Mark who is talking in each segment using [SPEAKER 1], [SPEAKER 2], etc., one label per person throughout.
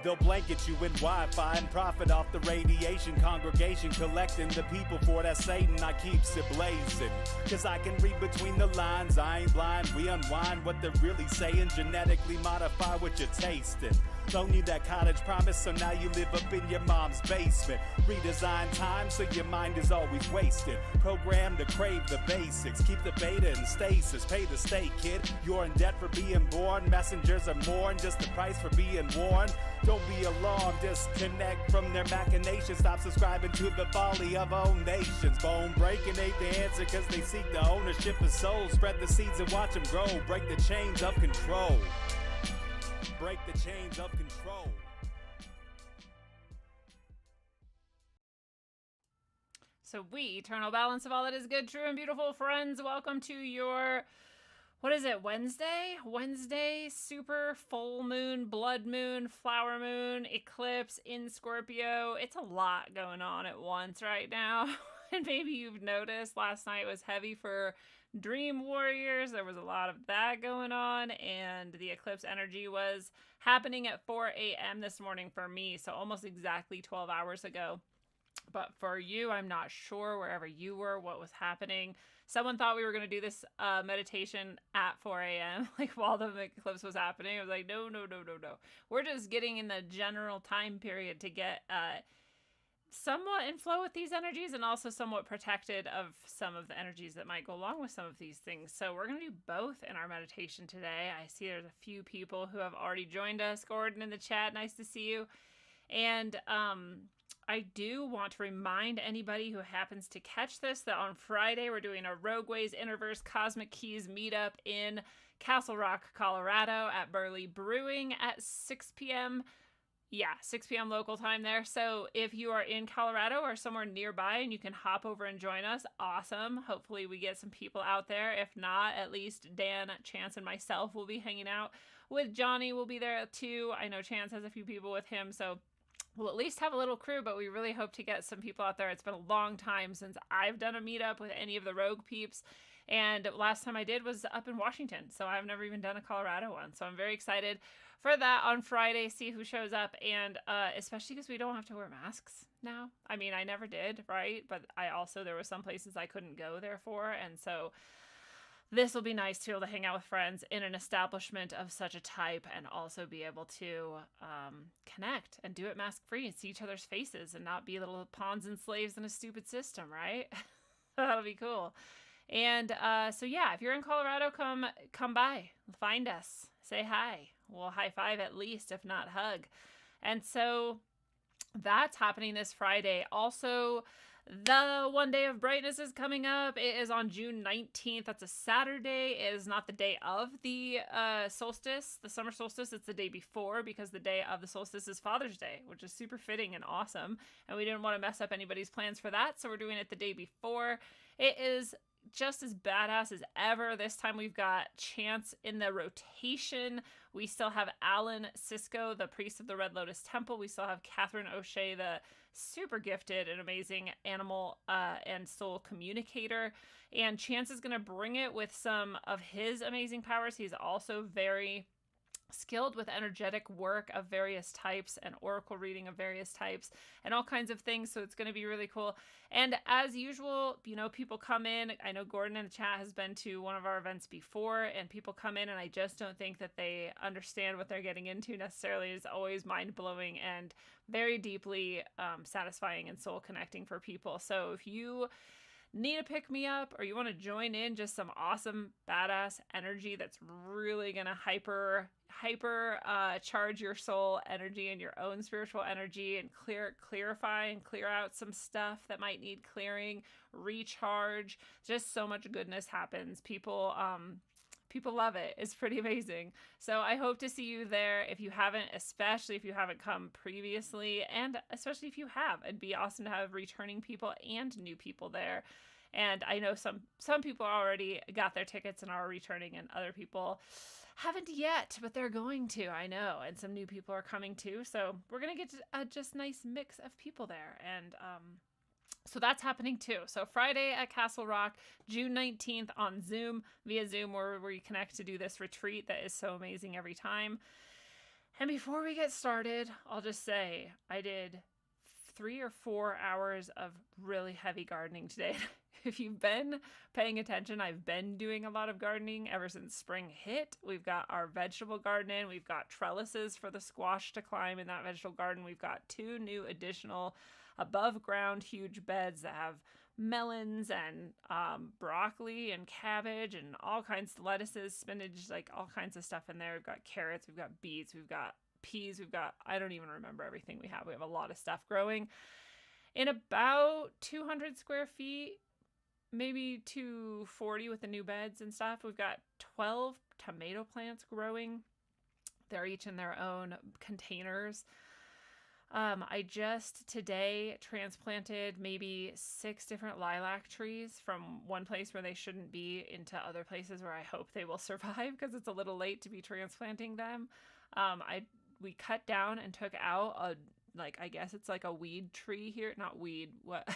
[SPEAKER 1] They'll blanket you in Wi-Fi and profit off the radiation. Congregation collecting the people for that Satan. I keeps it blazing, cause I can read between the lines. I ain't blind, we unwind what they're really saying. Genetically modify what you're tasting. Loan you that cottage promise, so now you live up in your mom's basement. Redesign time so your mind is always wasted. Programmed to crave the basics. Keep the beta in stasis. Pay the state, kid. You're in debt for being born. Messengers are more than just the price for being warned. Don't be alarmed, disconnect from their machinations. Stop subscribing to the folly of own nations. Bone breaking ain't the answer, cause they seek the ownership of souls. Spread the seeds and watch them grow. Break the chains of control. Break the chains of control.
[SPEAKER 2] So we, eternal balance of all that is good, true, and beautiful, friends, welcome to your, what is it, Wednesday, super full moon, blood moon, flower moon, eclipse in Scorpio. It's a lot going on at once right now. And maybe you've noticed last night was heavy for Dream Warriors. There was a lot of that going on, and the eclipse energy was happening at 4 a.m. this morning for me, so almost exactly 12 hours ago. But for you, I'm not sure wherever you were what was happening. Someone thought we were going to do this meditation at 4 a.m. like while the eclipse was happening. I was like, no. We're just getting in the general time period to get somewhat in flow with these energies and also somewhat protected of some of the energies that might go along with some of these things. So we're going to do both in our meditation today. I see there's a few people who have already joined us. Gordon in the chat, nice to see you. And I do want to remind anybody who happens to catch this that on Friday we're doing a Rogueways Interverse Cosmic Keys meetup in Castle Rock, Colorado at Burley Brewing at 6 p.m. Yeah, 6 p.m. local time there. So if you are in Colorado or somewhere nearby and you can hop over and join us, awesome. Hopefully we get some people out there. If not, at least Dan, Chance, and myself will be hanging out with Johnny. Will be there too. I know Chance has a few people with him, so we'll at least have a little crew, but we really hope to get some people out there. It's been a long time since I've done a meetup with any of the Rogue peeps. And last time I did was up in Washington. So I've never even done a Colorado one. So I'm very excited for that on Friday, see who shows up. And especially because we don't have to wear masks now. I mean, I never did, right? But there were some places I couldn't go therefore. And so this will be nice to be able to hang out with friends in an establishment of such a type and also be able to connect and do it mask free and see each other's faces and not be little pawns and slaves in a stupid system, right? That'll be cool. And so yeah, if you're in Colorado, come by, find us, say hi. We'll high five at least, if not hug. And so that's happening this Friday. Also, the One Day of Brightness is coming up. It is on June 19th. That's a Saturday. It is not the day of the solstice, the summer solstice. It's the day before, because the day of the solstice is Father's Day, which is super fitting and awesome. And we didn't want to mess up anybody's plans for that, so we're doing it the day before. It is just as badass as ever. This time we've got Chance in the rotation. We still have Alan Sisko, the priest of the Red Lotus Temple. We still have Catherine O'Shea, the super gifted and amazing animal and soul communicator. And Chance is going to bring it with some of his amazing powers. He's also very skilled with energetic work of various types and oracle reading of various types and all kinds of things. So it's going to be really cool. And as usual, you know, people come in. I know Gordon in the chat has been to one of our events before, and people come in and I just don't think that they understand what they're getting into necessarily. It's always mind-blowing and very deeply satisfying and soul connecting for people. So if you need a pick-me-up or you want to join in just some awesome badass energy that's really gonna hyper charge your soul energy and your own spiritual energy and clarify and clear out some stuff that might need clearing, recharge, just so much goodness happens. People love it. It's pretty amazing. So I hope to see you there. If you haven't, especially if you haven't come previously, and especially if you have, it'd be awesome to have returning people and new people there. And I know some people already got their tickets and are returning, and other people haven't yet, but they're going to, I know. And some new people are coming too. So we're going to get a just nice mix of people there. And so that's happening too. So Friday at Castle Rock, June 19th on Zoom, via Zoom, where we connect to do this retreat that is so amazing every time. And before we get started, I'll just say I did 3 or 4 hours of really heavy gardening today. If you've been paying attention, I've been doing a lot of gardening ever since spring hit. We've got our vegetable garden in. We've got trellises for the squash to climb in that vegetable garden. We've got 2 new additional above ground huge beds that have melons and broccoli and cabbage and all kinds of lettuces, spinach, like all kinds of stuff in there. We've got carrots, we've got beets, we've got peas, we've got, I don't even remember everything we have. We have a lot of stuff growing in about 200 square feet, maybe 240 with the new beds and stuff. We've got 12 tomato plants growing. They're each in their own containers. I just today transplanted maybe 6 different lilac trees from one place where they shouldn't be into other places where I hope they will survive because it's a little late to be transplanting them. We cut down and took out I guess it's like a weed tree here. Not weed, what?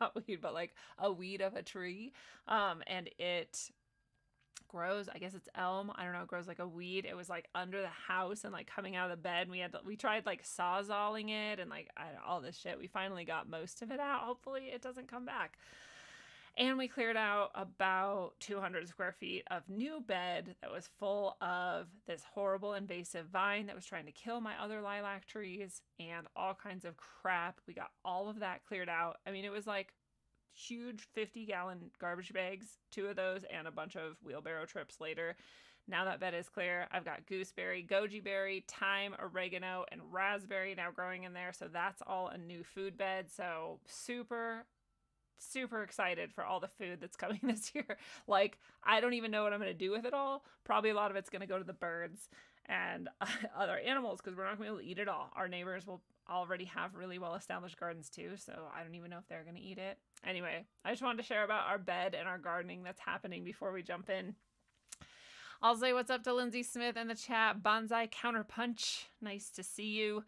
[SPEAKER 2] Not weed, but like a weed of a tree. And it grows, I guess it's elm. I don't know, it grows like a weed. It was like under the house and like coming out of the bed. And we tried like sawzalling it and like all this shit. We finally got most of it out. Hopefully it doesn't come back. And we cleared out about 200 square feet of new bed that was full of this horrible invasive vine that was trying to kill my other lilac trees and all kinds of crap. We got all of that cleared out. I mean, it was like huge 50-gallon garbage bags, 2 of those, and a bunch of wheelbarrow trips later. Now that bed is clear. I've got gooseberry, goji berry, thyme, oregano, and raspberry now growing in there. So that's all a new food bed. So super excited for all the food that's coming this year. Like, I don't even know what I'm going to do with it all. Probably a lot of it's going to go to the birds and other animals because we're not going to be able to eat it all. Our neighbors will already have really well-established gardens too, so I don't even know if they're going to eat it. Anyway, I just wanted to share about our bed and our gardening that's happening before we jump in. I'll say what's up to Lindsay Smith in the chat. Bonsai Counterpunch, nice to see you.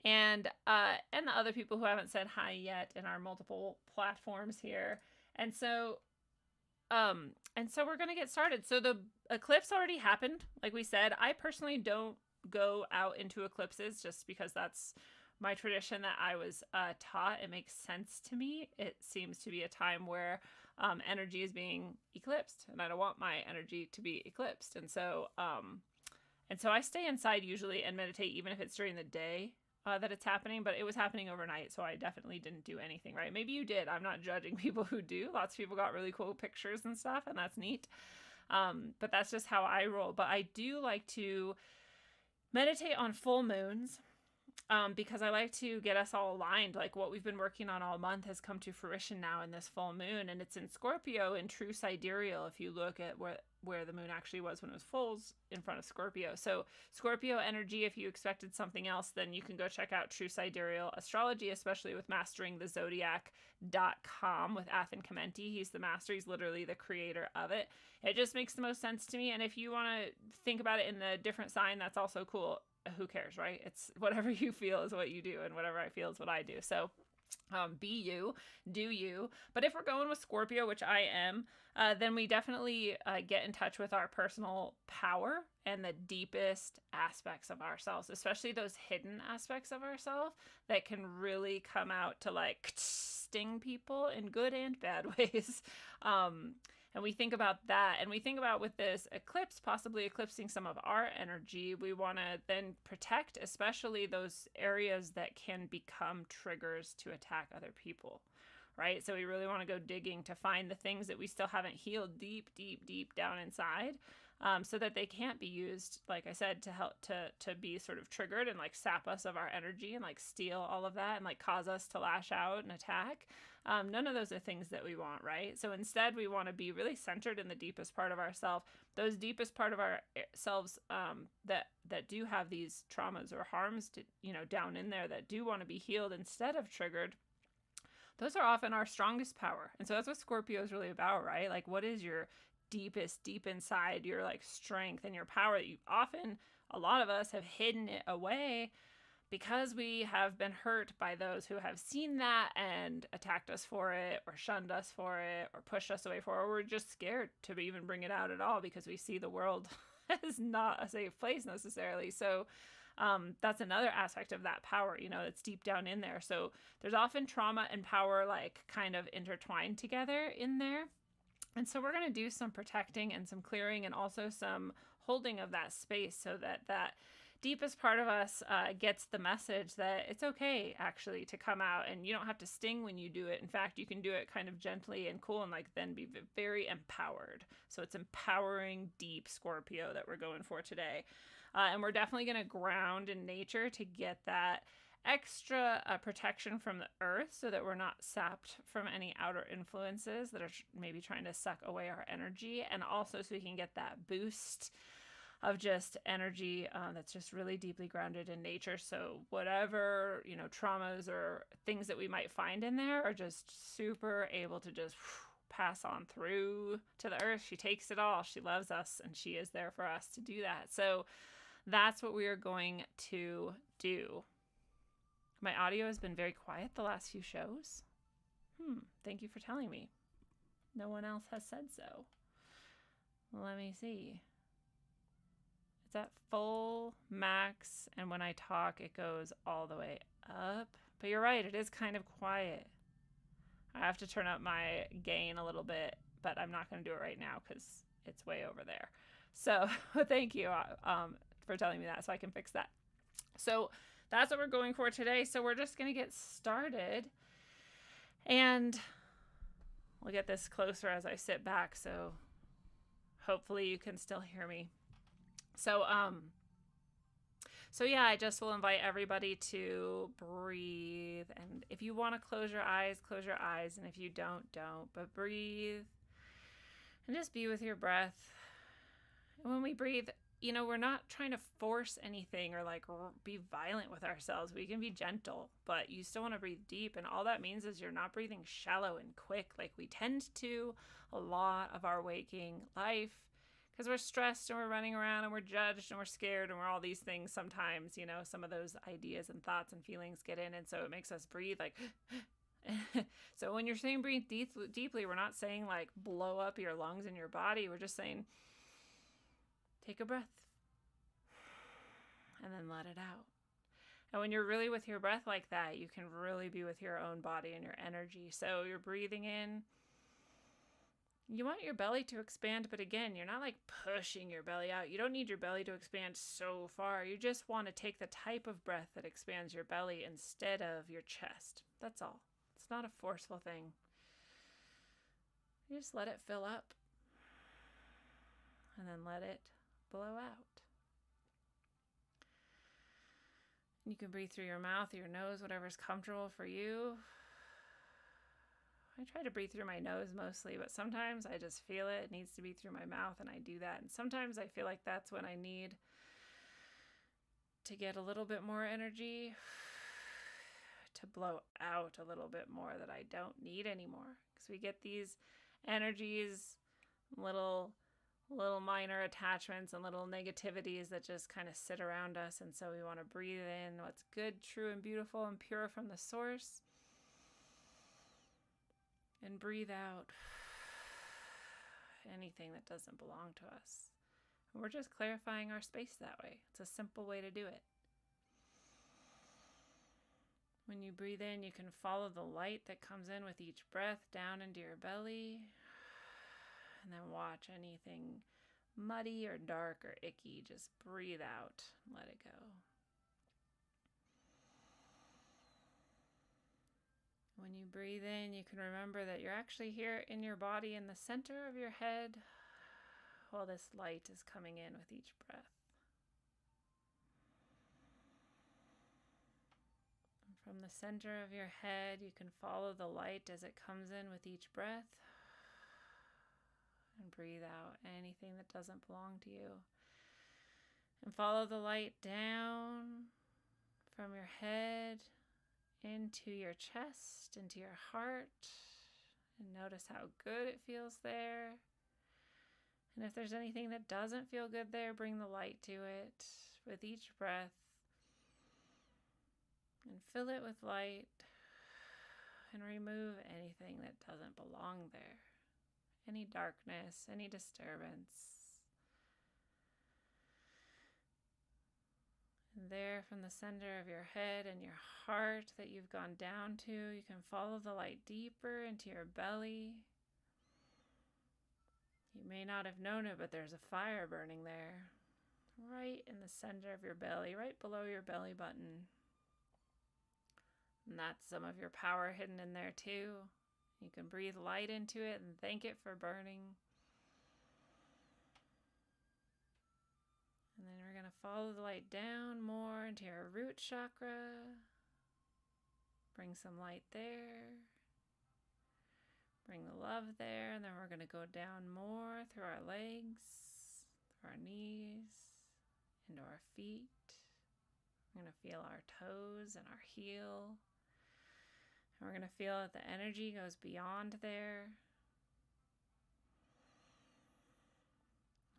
[SPEAKER 2] And the other people who haven't said hi yet in our multiple platforms here. And so we're going to get started. So the eclipse already happened. Like we said, I personally don't go out into eclipses just because that's my tradition that I was taught. It makes sense to me. It seems to be a time where energy is being eclipsed, and I don't want my energy to be eclipsed. And so I stay inside usually and meditate, even if it's during the day that it's happening, but it was happening overnight, so I definitely didn't do anything, right? Maybe you did. I'm not judging people who do. Lots of people got really cool pictures and stuff, and that's neat. But that's just how I roll. But I do like to meditate on full moons because I like to get us all aligned. Like what we've been working on all month has come to fruition now in this full moon, and it's in Scorpio in true sidereal. If you look at where the moon actually was when it was fulls in front of Scorpio. So Scorpio energy, if you expected something else, then you can go check out True Sidereal Astrology, especially with masteringthezodiac.com with Athen Kementi. He's the master. He's literally the creator of it. It just makes the most sense to me. And if you want to think about it in a different sign, that's also cool. Who cares, right? It's whatever you feel is what you do, and whatever I feel is what I do. So be you, do you. But if we're going with Scorpio, which I am, then we definitely get in touch with our personal power and the deepest aspects of ourselves, especially those hidden aspects of ourselves that can really come out to like sting people in good and bad ways. And we think about that, and we think about with this eclipse possibly eclipsing some of our energy. We want to then protect especially those areas that can become triggers to attack other people, right? So we really want to go digging to find the things that we still haven't healed deep down inside, so that they can't be used, like I said, to help to be sort of triggered and like sap us of our energy and like steal all of that and like cause us to lash out and attack. None of those are things that we want, right? So instead, we want to be really centered in the deepest part of ourselves, those deepest part of ourselves that do have these traumas or harms to, down in there that do want to be healed instead of triggered. Those are often our strongest power. And so that's what Scorpio is really about, right? Like, what is your deepest, deep inside, your like strength and your power that you often, a lot of us have hidden it away because we have been hurt by those who have seen that and attacked us for it or shunned us for it or pushed us away for it, or we're just scared to even bring it out at all because we see the world as not a safe place necessarily. So That's another aspect of that power, that's deep down in there. So there's often trauma and power like kind of intertwined together in there. And so we're going to do some protecting and some clearing and also some holding of that space so that that deepest part of us gets the message that it's okay actually to come out, and you don't have to sting when you do it. In fact, you can do it kind of gently and cool and like then be very empowered. So it's empowering deep Scorpio that we're going for today. And we're definitely going to ground in nature to get that extra protection from the earth so that we're not sapped from any outer influences that are maybe trying to suck away our energy, and also so we can get that boost of just energy that's just really deeply grounded in nature. So whatever, traumas or things that we might find in there are just super able to just pass on through to the earth. She takes it all. She loves us, and she is there for us to do that. So that's what we are going to do. My audio has been very quiet the last few shows. Thank you for telling me. No one else has said so. Let me see. It's at full max, and when I talk, it goes all the way up. But you're right, it is kind of quiet. I have to turn up my gain a little bit, but I'm not going to do it right now because it's way over there. So thank you for telling me that so I can fix that. So that's what we're going for today. So we're just going to get started, and we'll get this closer as I sit back. So hopefully you can still hear me. So yeah, I just will invite everybody to breathe. And if you want to close your eyes, close your eyes. And if you don't, but breathe and just be with your breath. And when we breathe, we're not trying to force anything or like be violent with ourselves. We can be gentle, but you still want to breathe deep. And all that means is you're not breathing shallow and quick like we tend to a lot of our waking life, because we're stressed and we're running around and we're judged and we're scared and we're all these things. Sometimes, some of those ideas and thoughts and feelings get in. And so it makes us breathe like, so when you're saying breathe deeply, we're not saying like blow up your lungs and your body. We're just saying, take a breath and then let it out. And when you're really with your breath like that, you can really be with your own body and your energy. So you're breathing in. You want your belly to expand, but again, you're not like pushing your belly out. You don't need your belly to expand so far. You just want to take the type of breath that expands your belly instead of your chest. That's all. It's not a forceful thing. You just let it fill up and then let it blow out. You can breathe through your mouth, your nose, whatever's comfortable for you. I try to breathe through my nose mostly, but sometimes I just feel it needs to be through my mouth, and I do that. And sometimes I feel like that's when I need to get a little bit more energy, to blow out a little bit more that I don't need anymore. Because we get these energies, little minor attachments and little negativities that just kind of sit around us. And so we want to breathe in what's good, true, and beautiful and pure from the source. And breathe out anything that doesn't belong to us. And we're just clarifying our space that way. It's a simple way to do it. When you breathe in, you can follow the light that comes in with each breath down into your belly. And then watch anything muddy or dark or icky. Just breathe out. Let it go. When you breathe in, you can remember that you're actually here in your body in the center of your head while this light is coming in with each breath. And from the center of your head, you can follow the light as it comes in with each breath and breathe out anything that doesn't belong to you. And follow the light down from your head into your chest, into your heart, and notice how good it feels there. And if there's anything that doesn't feel good there, bring the light to it with each breath and fill it with light and remove anything that doesn't belong there. Any darkness, any disturbance. And And there from the center of your head and your heart that you've gone down to, you can follow the light deeper into your belly. You may not have known it, but there's a fire burning there, right in the center of your belly, right below your belly button. And that's some of your power hidden in there too. You can breathe light into it and thank it for burning. And then we're going to follow the light down more into your root chakra. Bring some light there. Bring the love there. And then we're going to go down more through our legs, through our knees, into our feet. We're going to feel our toes and our heel. And we're going to feel that the energy goes beyond there.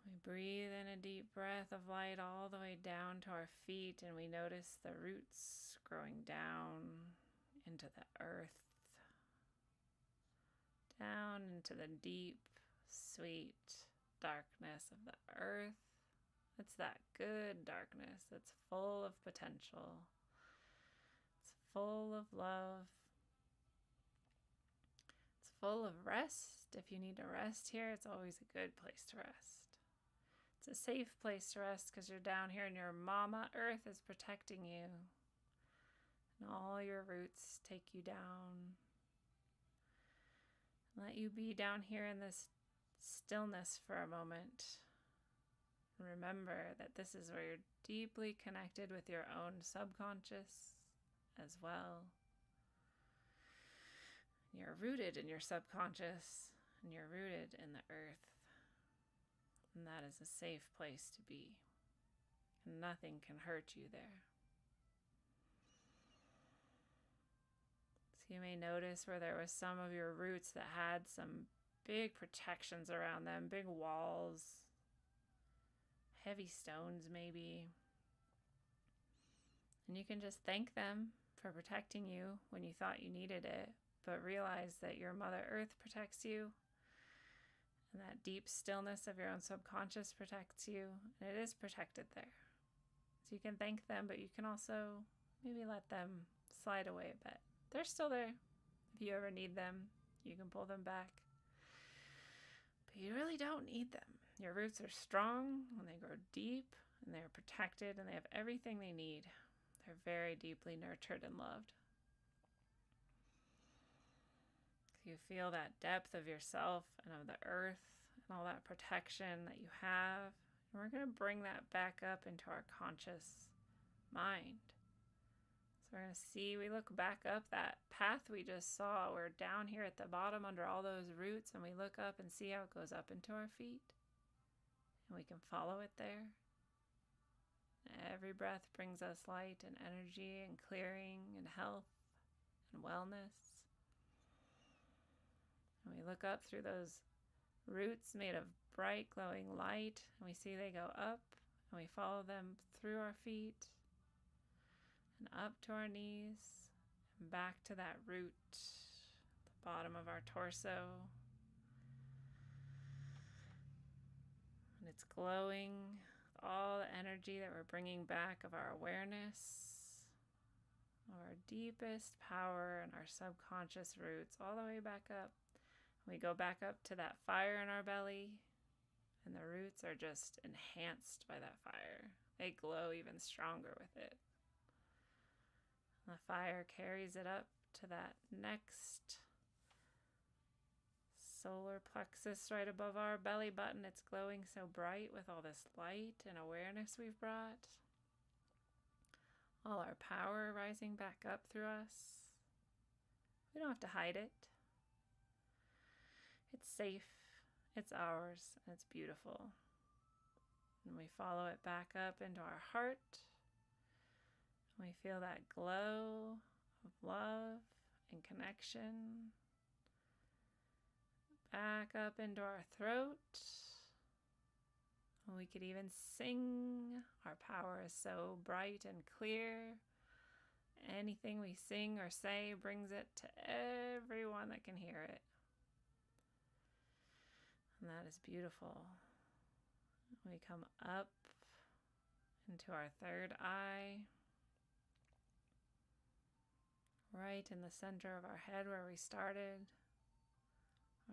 [SPEAKER 2] We breathe in a deep breath of light all the way down to our feet, and we notice the roots growing down into the earth, down into the deep, sweet darkness of the earth. It's that good darkness that's full of potential. It's full of love. It's full of rest. If you need to rest here, it's always a good place to rest. It's a safe place to rest because you're down here and your mama earth is protecting you. And all your roots take you down. Let you be down here in this stillness for a moment. Remember that this is where you're deeply connected with your own subconscious as well. You're rooted in your subconscious and you're rooted in the earth. And that is a safe place to be. And nothing can hurt you there. So you may notice where there was some of your roots that had some big protections around them, big walls, heavy stones maybe. And you can just thank them for protecting you when you thought you needed it, but realize that your Mother Earth protects you. And that deep stillness of your own subconscious protects you, and it is protected there. So you can thank them, but you can also maybe let them slide away a bit. They're still there. If you ever need them, you can pull them back. But you really don't need them. Your roots are strong, and they grow deep, and they're protected, and they have everything they need. They're very deeply nurtured and loved. You feel that depth of yourself and of the earth and all that protection that you have. And we're going to bring that back up into our conscious mind. So we're going to see, we look back up that path we just saw. We're down here at the bottom under all those roots, and we look up and see how it goes up into our feet. And we can follow it there. Every breath brings us light and energy and clearing and health and wellness. And we look up through those roots made of bright glowing light, and we see they go up, and we follow them through our feet and up to our knees and back to that root, the bottom of our torso. And it's glowing with all the energy that we're bringing back of our awareness, of our deepest power and our subconscious roots, all the way back up. We go back up to that fire in our belly, and the roots are just enhanced by that fire. They glow even stronger with it. And the fire carries it up to that next solar plexus right above our belly button. It's glowing so bright with all this light and awareness we've brought. All our power rising back up through us. We don't have to hide it. It's safe, it's ours, and it's beautiful. And we follow it back up into our heart. We feel that glow of love and connection. Back up into our throat. And we could even sing. Our power is so bright and clear. Anything we sing or say brings it to everyone that can hear it. And that is beautiful. We come up into our third eye, right in the center of our head where we started.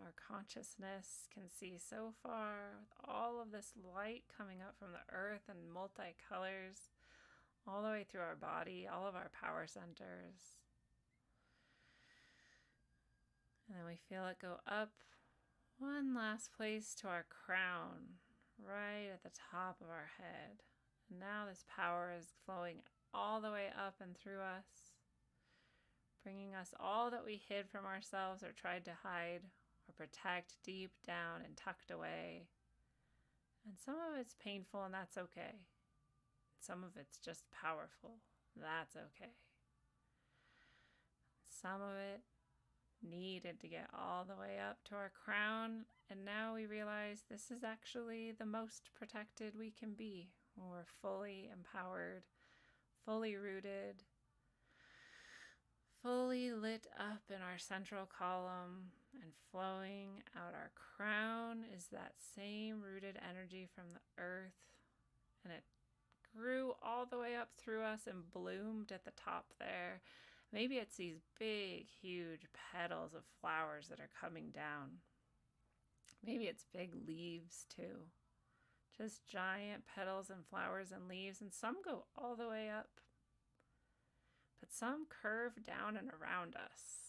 [SPEAKER 2] Our consciousness can see so far with all of this light coming up from the earth in multicolors, all the way through our body, all of our power centers. And then we feel it go up one last place to our crown, right at the top of our head. And now this power is flowing all the way up and through us, bringing us all that we hid from ourselves or tried to hide or protect deep down and tucked away. And some of it's painful, and that's okay. Some of it's just powerful. That's okay. Some of it needed to get all the way up to our crown, and now we realize this is actually the most protected we can be when we're fully empowered, fully rooted, fully lit up in our central column, and flowing out our crown is that same rooted energy from the earth, and it grew all the way up through us and bloomed at the top there. Maybe it's these big, huge petals of flowers that are coming down. Maybe it's big leaves too. Just giant petals and flowers and leaves, and some go all the way up. But some curve down and around us.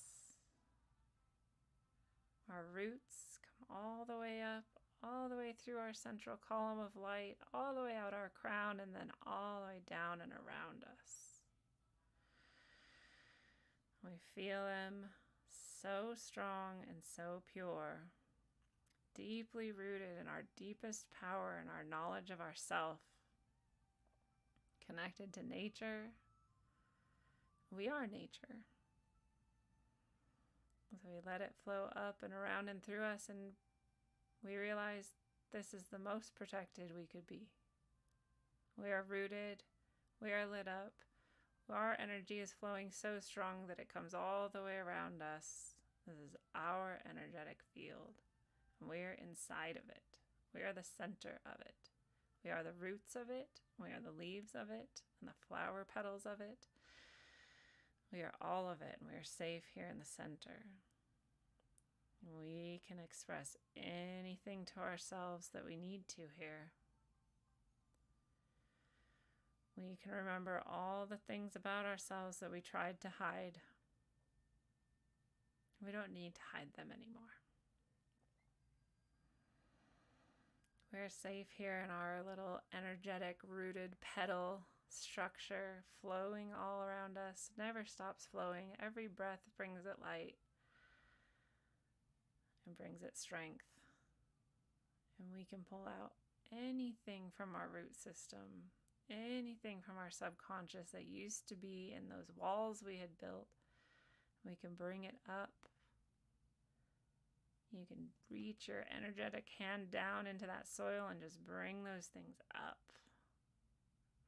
[SPEAKER 2] Our roots come all the way up, all the way through our central column of light, all the way out our crown, and then all the way down and around us. We feel them so strong and so pure, deeply rooted in our deepest power and our knowledge of ourself, connected to nature. We are nature. So we let it flow up and around and through us, and we realize this is the most protected we could be. We are rooted, we are lit up, our energy is flowing so strong that it comes all the way around us. This is our energetic field, and we are inside of it. We are the center of it. We are the roots of it, we are the leaves of it, and the flower petals of it. We are all of it, and we are safe here in the center. We can express anything to ourselves that we need to here. We can remember all the things about ourselves that we tried to hide. We don't need to hide them anymore. We're safe here in our little energetic rooted petal structure, flowing all around us, never stops flowing. Every breath brings it light and brings it strength. And we can pull out anything from our root system, anything from our subconscious that used to be in those walls we had built. We can bring it up. You can reach your energetic hand down into that soil and just bring those things up.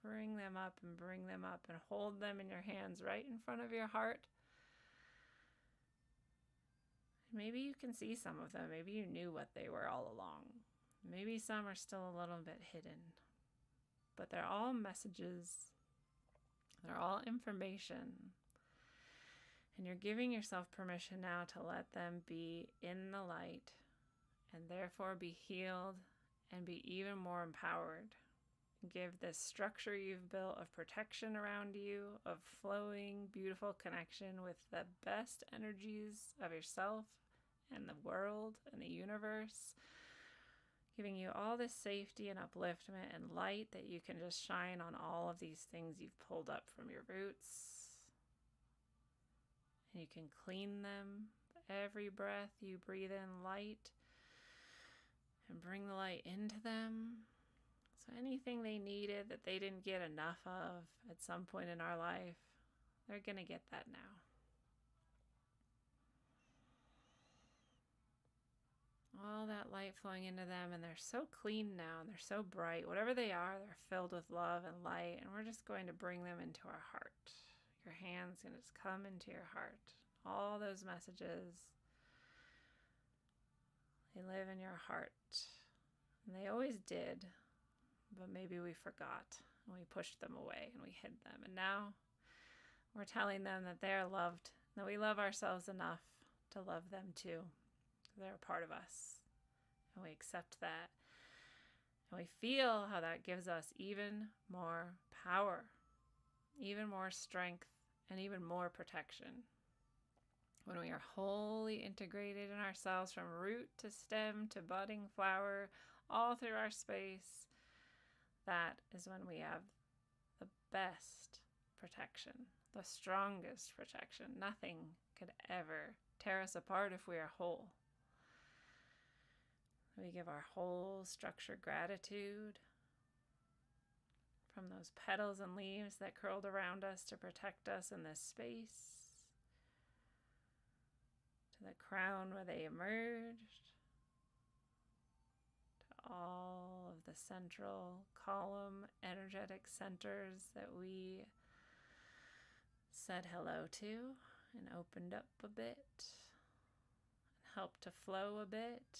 [SPEAKER 2] Bring them up and bring them up and hold them in your hands right in front of your heart. Maybe you can see some of them. Maybe you knew what they were all along. Maybe some are still a little bit hidden. But they're all messages. They're all information. And you're giving yourself permission now to let them be in the light and therefore be healed and be even more empowered. Give this structure you've built of protection around you, of flowing, beautiful connection with the best energies of yourself and the world and the universe, giving you all this safety and upliftment and light that you can just shine on all of these things you've pulled up from your roots. And you can clean them. Every breath you breathe in light and bring the light into them. So anything they needed that they didn't get enough of at some point in our life, they're going to get that now. All that light flowing into them, and they're so clean now, and they're so bright. Whatever they are, they're filled with love and light, and we're just going to bring them into our heart. Your hand's going to just come into your heart. All those messages, they live in your heart. And they always did, but maybe we forgot. and we pushed them away and we hid them. And now we're telling them that they are loved, that we love ourselves enough to love them too. They're a part of us, and we accept that. And we feel how that gives us even more power, even more strength, and even more protection. When we are wholly integrated in ourselves from root to stem to budding flower, all through our space, that is when we have the best protection, the strongest protection. Nothing could ever tear us apart if we are whole. We give our whole structure gratitude from those petals and leaves that curled around us to protect us in this space, to the crown where they emerged, to all of the central column energetic centers that we said hello to and opened up a bit and helped to flow a bit,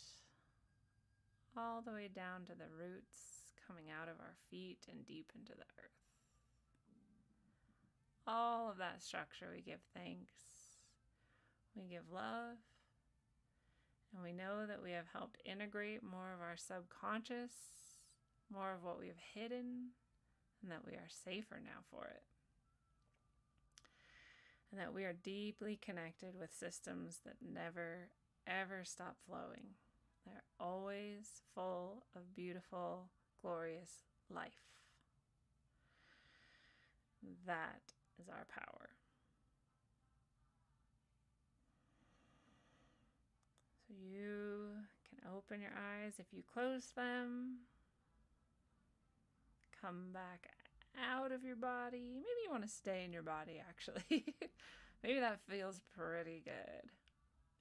[SPEAKER 2] all the way down to the roots coming out of our feet and deep into the earth. All of that structure we give thanks, we give love, and we know that we have helped integrate more of our subconscious, more of what we have hidden, and that we are safer now for it. And that we are deeply connected with systems that never, ever stop flowing. They're always full of beautiful, glorious life. That is our power. So you can open your eyes if you close them. Come back out of your body. Maybe you want to stay in your body, actually. Maybe that feels pretty good.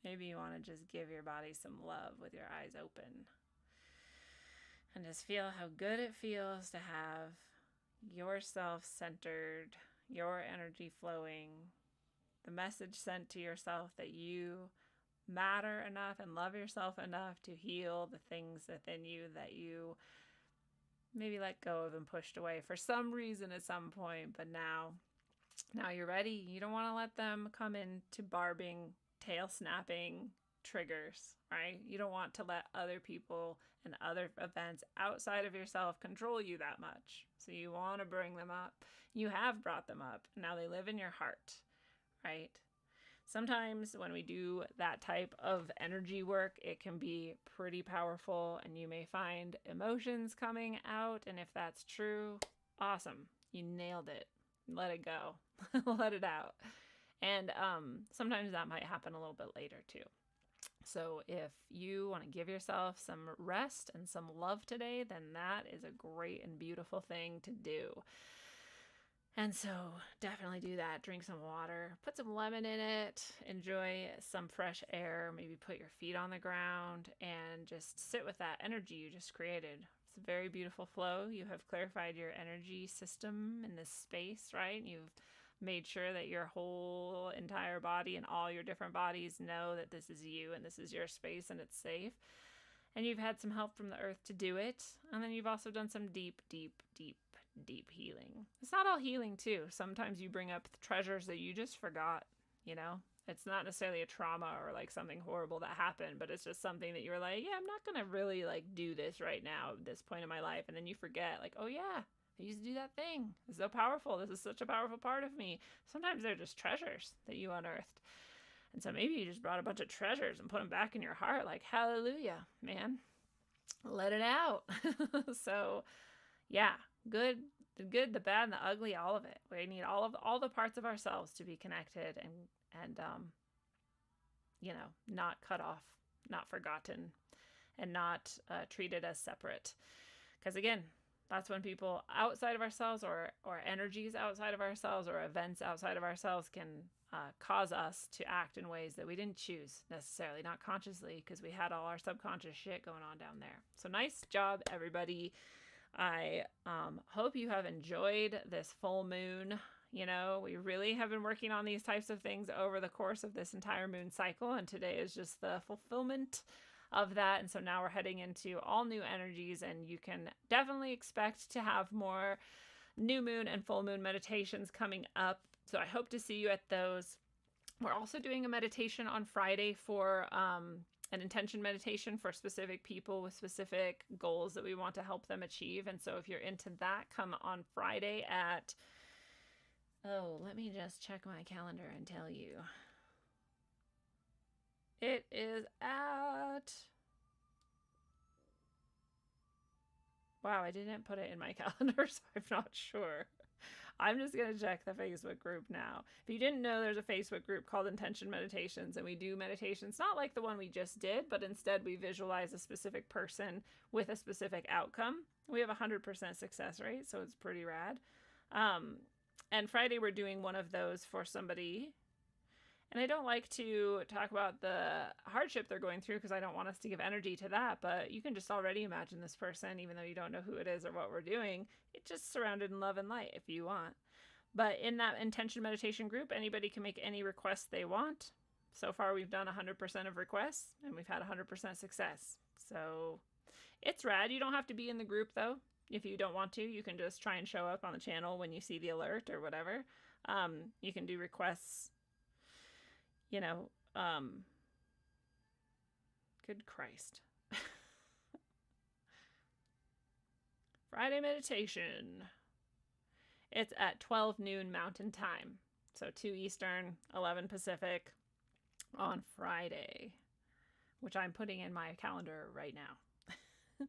[SPEAKER 2] Maybe you want to just give your body some love with your eyes open. And just feel how good it feels to have yourself centered, your energy flowing, the message sent to yourself that you matter enough and love yourself enough to heal the things within you that you maybe let go of and pushed away for some reason at some point. But now you're ready. You don't want to let them come into barbing, tail snapping triggers, right? You don't want to let other people and other events outside of yourself control you that much. So you want to bring them up. You have brought them up. Now they live in your heart, right? Sometimes when we do that type of energy work, it can be pretty powerful, and you may find emotions coming out. And if that's true, awesome. You nailed it. Let it go. Let it out. And sometimes that might happen a little bit later too. So if you want to give yourself some rest and some love today, then that is a great and beautiful thing to do. And so definitely do that. Drink some water, put some lemon in it, enjoy some fresh air, maybe put your feet on the ground and just sit with that energy you just created. It's a very beautiful flow. You have clarified your energy system in this space, right? You've made sure that your whole entire body and all your different bodies know that this is you and this is your space and it's safe. And you've had some help from the earth to do it. And then you've also done some deep healing. It's not all healing too. Sometimes you bring up treasures that you just forgot, you know? It's not necessarily a trauma or like something horrible that happened, but it's just something that you're like, yeah, I'm not going to really like do this right now at this point in my life. And then you forget like, oh yeah, I used to do that thing. It's so powerful. This is such a powerful part of me. Sometimes they're just treasures that you unearthed. And so maybe you just brought a bunch of treasures and put them back in your heart. Like, hallelujah, man. Let it out. So yeah, the good, the bad, and the ugly, all of it. We need all the parts of ourselves to be connected and not cut off, not forgotten, and not treated as separate. Because again, that's when people outside of ourselves or energies outside of ourselves or events outside of ourselves can cause us to act in ways that we didn't choose necessarily, not consciously, because we had all our subconscious shit going on down there. So nice job, everybody. I hope you have enjoyed this full moon. You know, we really have been working on these types of things over the course of this entire moon cycle, and today is just the fulfillment of that. And so now we're heading into all new energies, and you can definitely expect to have more new moon and full moon meditations coming up. So I hope to see you at those. We're also doing a meditation on Friday for an intention meditation for specific people with specific goals that we want to help them achieve. And so if you're into that, come on Friday at, let me just check my calendar and tell you. It is at, wow, I didn't put it in my calendar, so I'm not sure. I'm just going to check the Facebook group now. If you didn't know, there's a Facebook group called Intention Meditations, and we do meditations not like the one we just did, but instead we visualize a specific person with a specific outcome. We have a 100% success rate, so it's pretty rad. And Friday we're doing one of those for somebody. And I don't like to talk about the hardship they're going through because I don't want us to give energy to that, but you can just already imagine this person, even though you don't know who it is or what we're doing. It's just surrounded in love and light if you want. But in that intention meditation group, anybody can make any requests they want. So far, we've done 100% of requests, and we've had 100% success. So it's rad. You don't have to be in the group, though. If you don't want to, you can just try and show up on the channel when you see the alert or whatever. You can do requests. You know, good Christ. Friday meditation. It's at 12 noon Mountain Time. So 2 Eastern, 11 Pacific on Friday, which I'm putting in my calendar right now.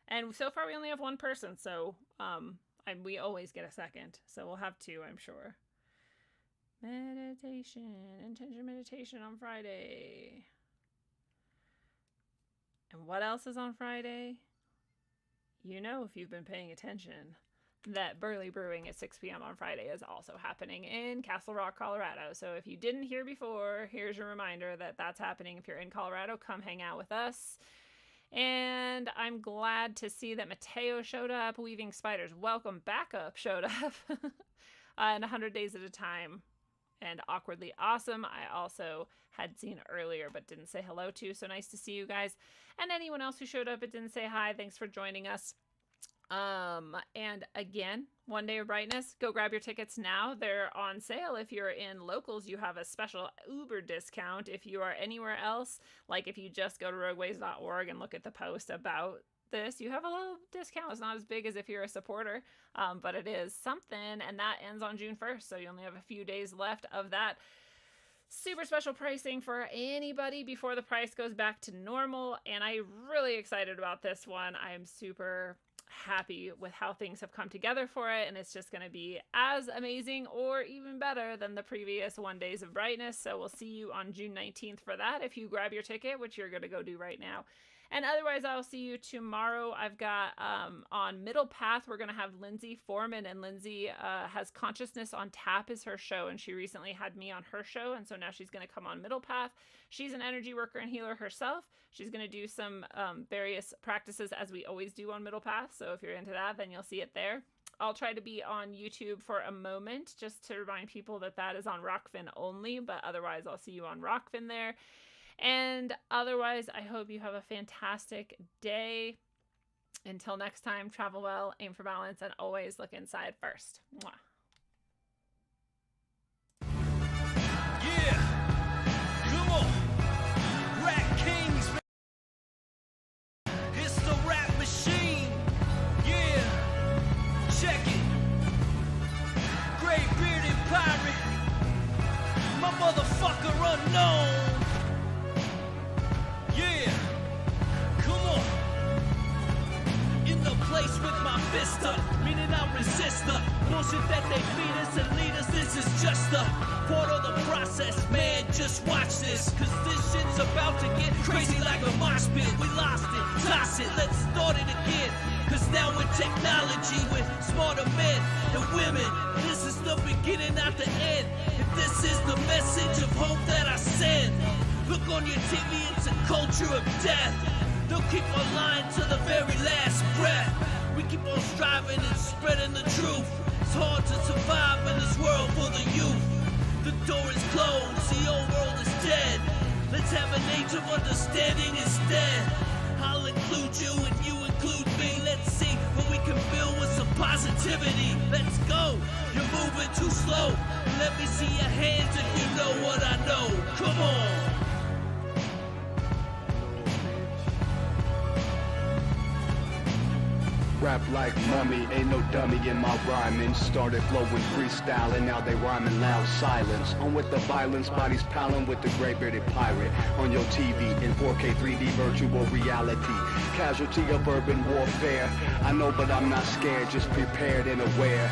[SPEAKER 2] And so far we only have one person, so we always get a second. So we'll have 2, I'm sure. Meditation, intention meditation on Friday. And what else is on Friday? You know, if you've been paying attention, that Burley Brewing at 6 p.m. on Friday is also happening in Castle Rock, Colorado. So if you didn't hear before, here's your reminder that that's happening. If you're in Colorado, come hang out with us. And I'm glad to see that Mateo showed up. Weaving Spiders, welcome back up, showed up. And 100 Days at a Time. And Awkwardly Awesome, I also had seen earlier but didn't say hello to. So nice to see you guys. And anyone else who showed up but didn't say hi, thanks for joining us. And again, One Day of Brightness, go grab your tickets now. They're on sale. If you're in locals, you have a special Uber discount. If you are anywhere else, like if you just go to rogueways.org and look at the post about this, you have a little discount. It's not as big as if you're a supporter, but it is something, and that ends on June 1st, so you only have a few days left of that super special pricing for anybody before the price goes back to normal. And I'm really excited about this one. I'm super happy with how things have come together for it, and it's just going to be as amazing or even better than the previous 1 Days of Brightness. So we'll see you on June 19th for that if you grab your ticket, which you're going to go do right now. And otherwise, I'll see you tomorrow. I've got on Middle Path, we're going to have Lindsay Foreman, and Lindsay has Consciousness on Tap is her show, and she recently had me on her show, and so now she's going to come on Middle Path. She's an energy worker and healer herself. She's going to do some various practices as we always do on Middle Path, so if you're into that, then you'll see it there. I'll try to be on YouTube for a moment just to remind people that that is on Rockfin only, but otherwise I'll see you on Rockfin there. And otherwise, I hope you have a fantastic day. Until next time, travel well, aim for balance, and always look inside first. Mwah.
[SPEAKER 3] Yeah, come on, Rat Kings, it's the rap machine, yeah, check it, Great Bearded Pirate, my motherfucker unknown. Yeah, come on. In the place with my fist up, meaning I resist the bullshit that they feed us and lead us. This is just a part of the process, man. Just watch this, cause this shit's about to get crazy like a mosh pit. We lost it, toss it, let's start it again. Cause now with technology, with smarter men and women, this is the beginning, not the end. If this is the message of hope that I send, look on your TV, it's a culture of death. They'll keep on lying to the very last breath. We keep on striving and spreading the truth. It's hard to survive in this world for the youth. The door is closed, the old world is dead. Let's have an age of understanding instead. I'll include you and you include me. Let's see what we can build with some positivity. Let's go. You're moving too slow. Let me see your hands if you know what I know. Come on.
[SPEAKER 4] Rap like mummy, ain't no dummy in my rhyming. Started flowing freestyle and now they rhyming loud silence. On with the violence, bodies piling with the gray bearded pirate. On your TV in 4K 3D virtual reality. Casualty of urban warfare. I know but I'm not scared, just prepared and aware.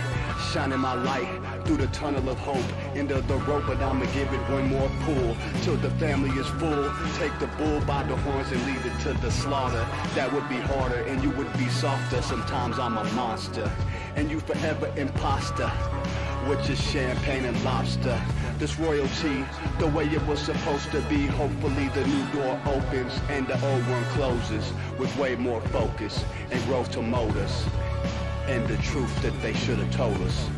[SPEAKER 4] Shining my light through the tunnel of hope. Into the rope, but I'ma give it one more pull. Till the family is full. Take the bull by the horns and lead it to the slaughter. That would be harder and you would be softer. Sometimes I'm a monster and you forever imposter. With your champagne and lobster. This royalty, the way it was supposed to be. Hopefully the new door opens and the old one closes. With way more focus and growth to mold us. And the truth that they should have told us.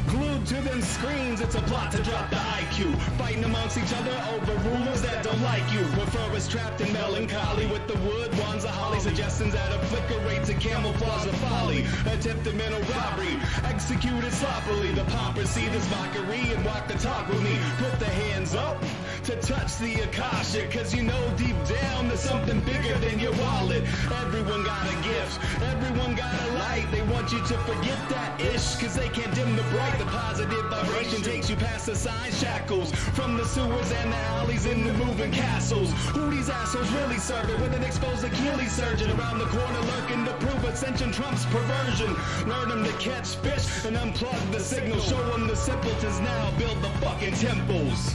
[SPEAKER 5] Glued to them screens, it's a plot to drop the IQ. Fighting amongst each other over rulers that don't like you. Prefer us trapped in melancholy with the wood ones of holly. Suggestions that obliterate to camouflage the folly. Attempted mental robbery, executed sloppily. The pompers see this mockery and walk the talk with me. Put the hands up to touch the Akasha. Cause you know deep down there's something bigger than your wallet. Everyone got a gift, everyone got a light. They want you to forget that ish, cause they can't dim the bright. The positive vibration takes you past the sign shackles. From the sewers and the alleys in the moving castles. Who these assholes really serving with an exposed Achilles surgeon around the corner lurking to prove ascension trumps perversion. Learn them to catch fish and unplug the signal. Show them the simpletons now build the fucking temples.